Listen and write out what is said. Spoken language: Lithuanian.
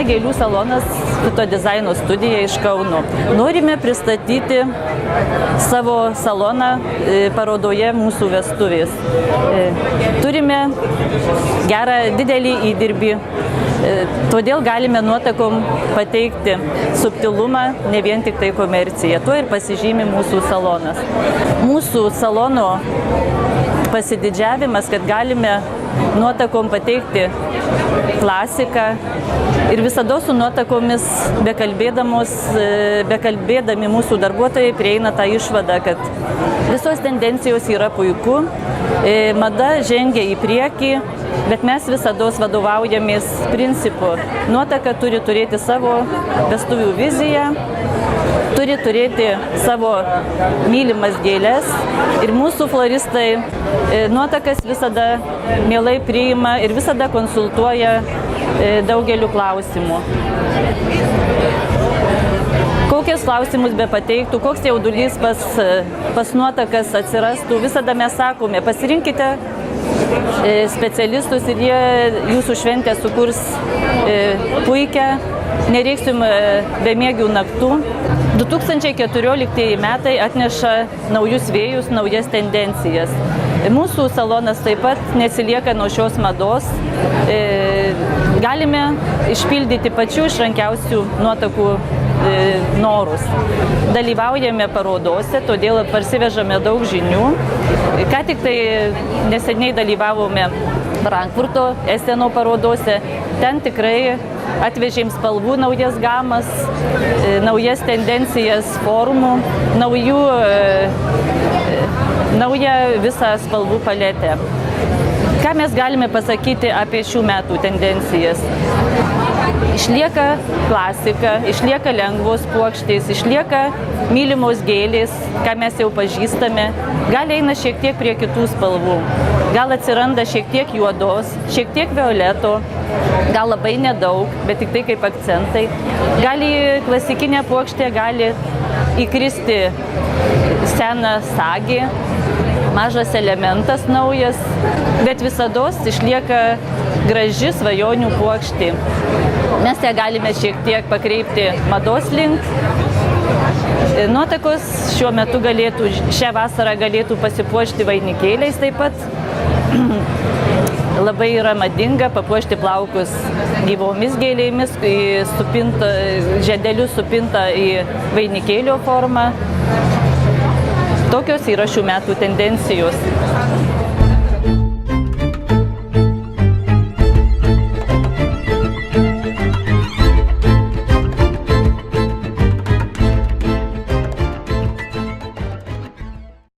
gėlių salonas Fitodizaino studija iš Kauno. Norime pristatyti savo saloną parodoje mūsų vestuvės. Turime gerą didelį įdirbį, todėl galime nuotakom pateikti subtilumą, ne vien tik tai komerciją. Tuo ir pasižymi mūsų salonas. Mūsų salono pasididžiavimas, kad galime nuotakom pateikti klasiką ir visada su nuotakomis bekalbėdami mūsų darbuotojai prieina tą išvadą, kad visos tendencijos yra puiku, mada žengia į priekį, bet mes visada vadovaujamės principu. Nuotaka turi turėti savo vestuvių viziją, turi turėti savo mylimas gėles ir mūsų floristai nuotakas visada mielai priima ir visada konsultuoja daugeliu klausimų. Kokius klausimus be pateiktų, koks jaudulys pas nuotakas atsirastų, visada mes sakome, pasirinkite specialistus ir jie jūsų šventę sukurs puikią, nereiks jums bemiegių naktų. 2014 metai atneša naujus vėjus, naujas tendencijas. Mūsų salonas taip pat neatsilieka nuo šios mados. Galime išpildyti pačių išrankiausių nuotakų norus. Dalyvaujame parodose, todėl parsivežame daug žinių. Ką tik tai neseniai dalyvavome Frankfurto Esteno parodose. Ten tikrai atvežėm spalvų naujas gamas, naujas tendencijas formų, naują visą spalvų paletę. Ką mes galime pasakyti apie šių metų tendencijas? Išlieka klasika, išlieka lengvos puokštės, išlieka mylimos gėlės, ką mes jau pažįstame. Gal eina šiek tiek prie kitų spalvų, gal atsiranda šiek tiek juodos, šiek tiek violeto, gal labai nedaug, bet tik tai kaip akcentai. Gali klasikinė puokštė, gali įkristi seną sagį, mažas elementas naujas, bet visados išlieka graži svajonių puokštė. Mes ją galime šiek tiek pakreipti mados link. Nuotakos šiuo metu šią vasarą galėtų pasipuošti vainikėliais taip pat. Labai yra madinga papuošti plaukus gyvomis gėlėmis, žiedelius supinta į vainikėlio formą. Tokios yra šių metų tendencijos.